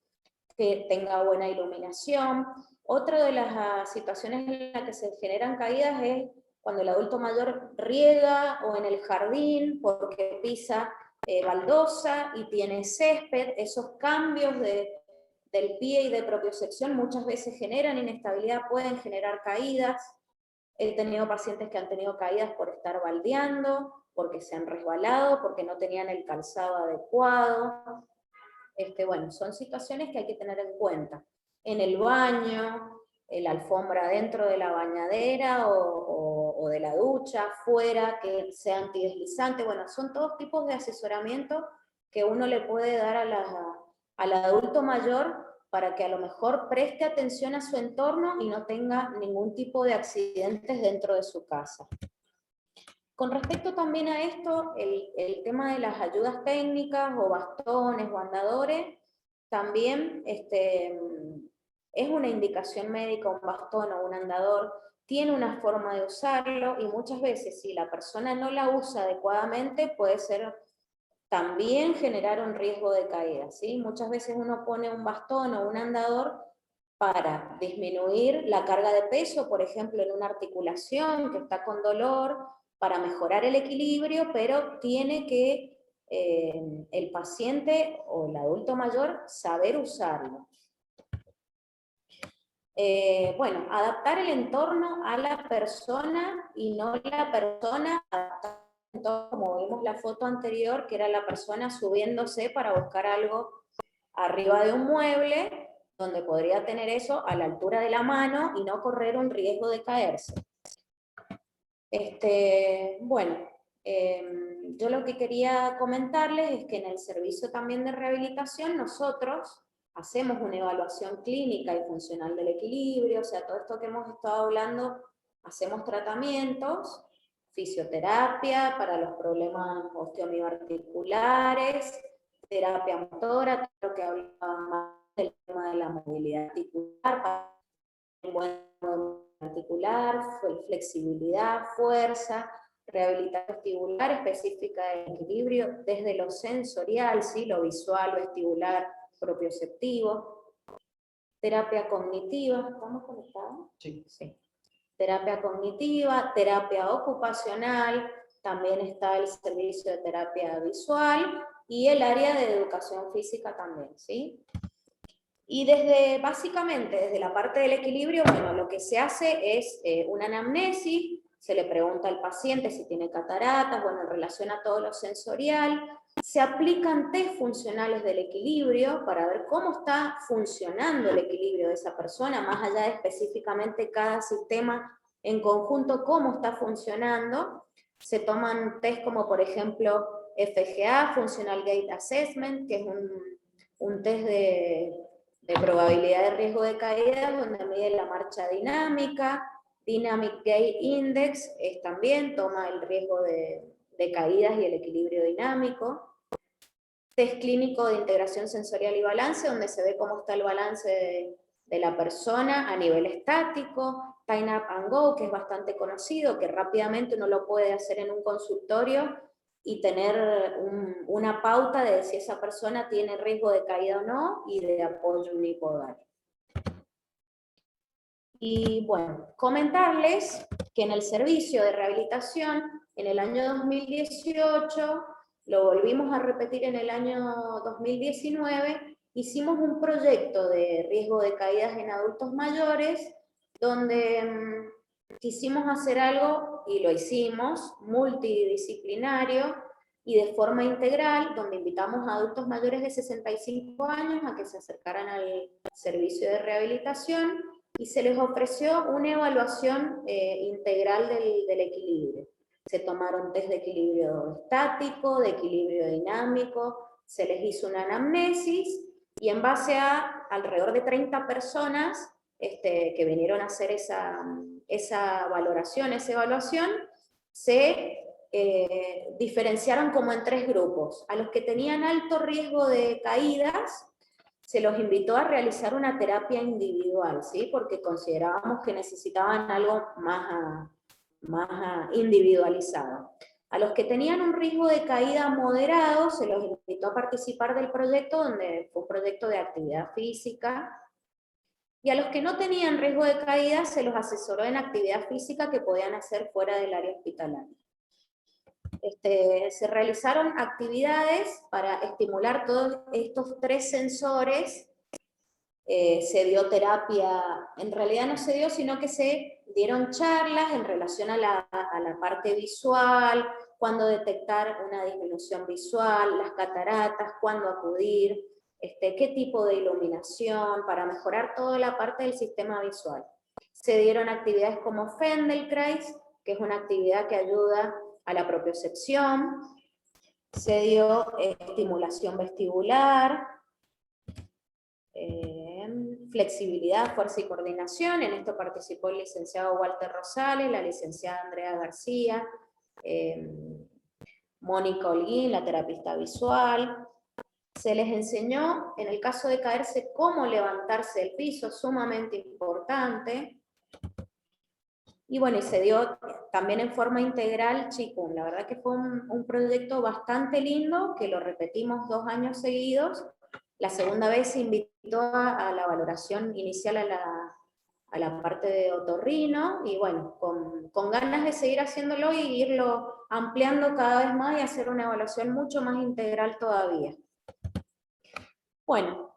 que tenga buena iluminación. Otra de las situaciones en las que se generan caídas es cuando el adulto mayor riega o en el jardín porque pisa baldosa y tiene césped. Esos cambios de del pie y de propiocepción muchas veces generan inestabilidad, pueden generar caídas. He tenido pacientes que han tenido caídas por estar baldeando, porque se han resbalado, porque no tenían el calzado adecuado. Bueno, son situaciones que hay que tener en cuenta. En el baño, la alfombra dentro de la bañadera o de la ducha, fuera, que sea antideslizante. Bueno, son todos tipos de asesoramiento que uno le puede dar al adulto mayor para que a lo mejor preste atención a su entorno y no tenga ningún tipo de accidentes dentro de su casa. Con respecto también a esto, el tema de las ayudas técnicas o bastones o andadores, también es una indicación médica, un bastón o un andador, tiene una forma de usarlo y muchas veces si la persona no la usa adecuadamente puede ser también generar un riesgo de caída, ¿sí? Muchas veces uno pone un bastón o un andador para disminuir la carga de peso, por ejemplo, en una articulación que está con dolor, para mejorar el equilibrio, pero tiene que el paciente o el adulto mayor saber usarlo. Bueno, adaptar el entorno a la persona y no la persona adaptar el entorno, como vimos la foto anterior, que era la persona subiéndose para buscar algo arriba de un mueble, donde podría tener eso a la altura de la mano y no correr un riesgo de caerse. Bueno, yo lo que quería comentarles es que en el servicio también de rehabilitación nosotros hacemos una evaluación clínica y funcional del equilibrio, o sea, todo esto que hemos estado hablando, hacemos tratamientos, fisioterapia para los problemas osteomioarticulares, terapia motora, creo que hablaba más del tema de la movilidad articular, para un buen articular, flexibilidad, fuerza, rehabilitación vestibular específica del equilibrio desde lo sensorial, ¿sí? Lo visual, vestibular, propioceptivo, terapia cognitiva, ¿estamos conectados? Sí. Sí. Terapia cognitiva, terapia ocupacional, también está el servicio de terapia visual y el área de educación física también, ¿sí? Y básicamente, desde la parte del equilibrio, bueno, lo que se hace es una anamnesis, se le pregunta al paciente si tiene cataratas, bueno, en relación a todo lo sensorial, se aplican test funcionales del equilibrio para ver cómo está funcionando el equilibrio de esa persona, más allá de específicamente cada sistema en conjunto, cómo está funcionando. Se toman test como, por ejemplo, FGA, Functional Gait Assessment, que es un test de probabilidad de riesgo de caída, donde mide la marcha dinámica. Dynamic Gait Index también toma el riesgo de caídas y el equilibrio dinámico. Test clínico de integración sensorial y balance, donde se ve cómo está el balance de la persona a nivel estático. Time Up and Go, que es bastante conocido, que rápidamente uno lo puede hacer en un consultorio y tener una pauta de si esa persona tiene riesgo de caída o no y de apoyo unipodal. Y bueno, comentarles que en el servicio de rehabilitación, en el año 2018, lo volvimos a repetir en el año 2019, hicimos un proyecto de riesgo de caídas en adultos mayores, donde quisimos hacer algo, y lo hicimos, multidisciplinario y de forma integral, donde invitamos a adultos mayores de 65 años a que se acercaran al servicio de rehabilitación, y se les ofreció una evaluación integral del equilibrio. Se tomaron test de equilibrio estático, de equilibrio dinámico, se les hizo una anamnesis, y en base a alrededor de 30 personas que vinieron a hacer esa valoración, esa evaluación, se diferenciaron como en 3 grupos. A los que tenían alto riesgo de caídas, se los invitó a realizar una terapia individual, ¿sí? Porque considerábamos que necesitaban algo más individualizado. A los que tenían un riesgo de caída moderado, se los invitó a participar del proyecto, donde fue un proyecto de actividad física, y a los que no tenían riesgo de caída, se los asesoró en actividad física que podían hacer fuera del área hospitalaria. Se realizaron actividades para estimular todos estos 3 sensores se dio terapia, en realidad no se dio, sino que se dieron charlas en relación a la parte visual, cuándo detectar una disminución visual, las cataratas, cuándo acudir, qué tipo de iluminación, para mejorar toda la parte del sistema visual. Se dieron actividades como Feldenkrais, que es una actividad que ayuda a la propiocepción. Se dio estimulación vestibular, flexibilidad, fuerza y coordinación. En esto participó el licenciado Walter Rosales, la licenciada Andrea García, Mónica Holguín, la terapista visual. Se les enseñó, en el caso de caerse, cómo levantarse del piso, sumamente importante. Y bueno, y se dio también en forma integral Qigong. La verdad que fue un proyecto bastante lindo, que lo repetimos 2 años seguidos. La segunda vez se invitó a la valoración inicial a la parte de otorrino, y bueno, con ganas de seguir haciéndolo y irlo ampliando cada vez más y hacer una evaluación mucho más integral todavía. Bueno,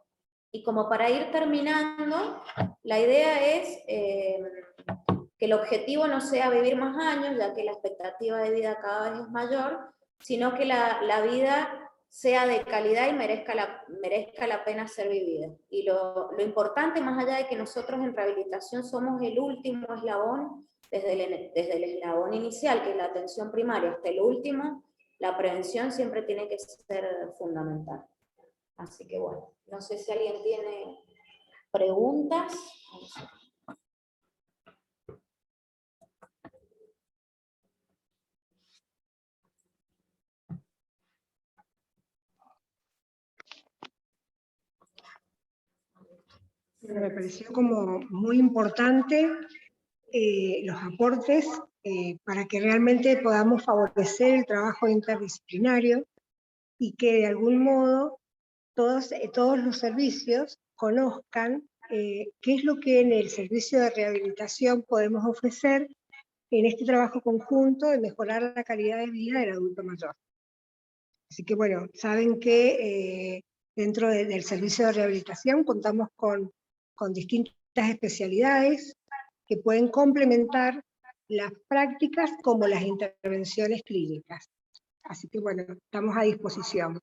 y como para ir terminando, la idea es que el objetivo no sea vivir más años, ya que la expectativa de vida cada vez es mayor, sino que la vida sea de calidad y merezca la pena ser vivida. Y lo importante, más allá de que nosotros en rehabilitación somos el último eslabón, desde el eslabón inicial, que es la atención primaria, hasta el último, la prevención siempre tiene que ser fundamental. Así que bueno, no sé si alguien tiene preguntas. Me pareció como muy importante los aportes para que realmente podamos favorecer el trabajo interdisciplinario y que de algún modo todos los servicios conozcan qué es lo que en el servicio de rehabilitación podemos ofrecer en este trabajo conjunto de mejorar la calidad de vida del adulto mayor. Así que bueno, saben que dentro del servicio de rehabilitación contamos con distintas especialidades que pueden complementar las prácticas como las intervenciones clínicas. Así que bueno, estamos a disposición.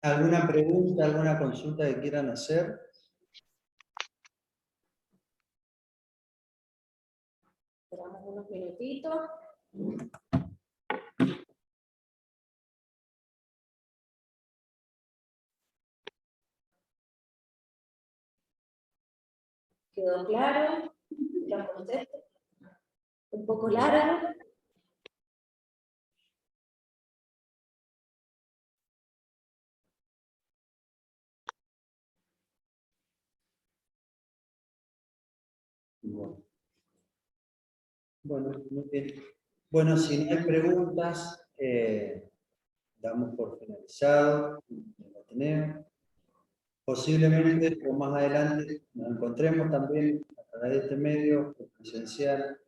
¿Alguna pregunta, alguna consulta que quieran hacer? Esperamos unos minutitos. ¿Quedó claro? ¿Lo contesto? ¿Un poco largo? Bueno, muy bien. Bueno, si no hay preguntas, damos por finalizado el Ateneo. Posiblemente o más adelante nos encontremos también a través de este medio presencial,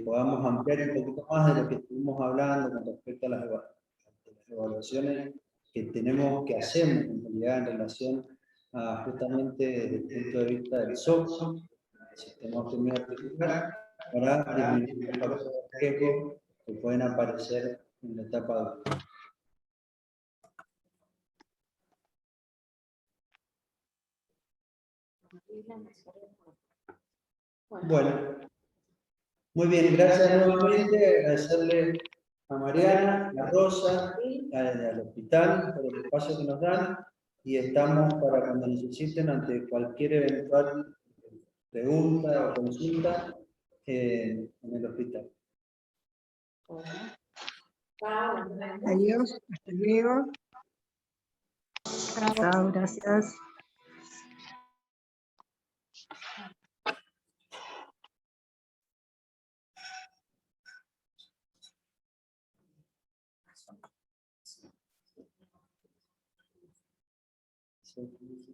podamos ampliar un poquito más de lo que estuvimos hablando con respecto a las evaluaciones que tenemos, que hacemos en realidad en relación a justamente desde el punto de vista del SOC, el sistema optimizo articular, para disminuir los factores de riesgo que pueden aparecer en la etapa adulta. Bueno, muy bien, gracias nuevamente, agradecerle a Mariana, a Rosa, al hospital por el espacio que nos dan, y estamos para cuando necesiten ante cualquier eventual pregunta o consulta en el hospital. Adiós, hasta luego. Chao, gracias. Sí.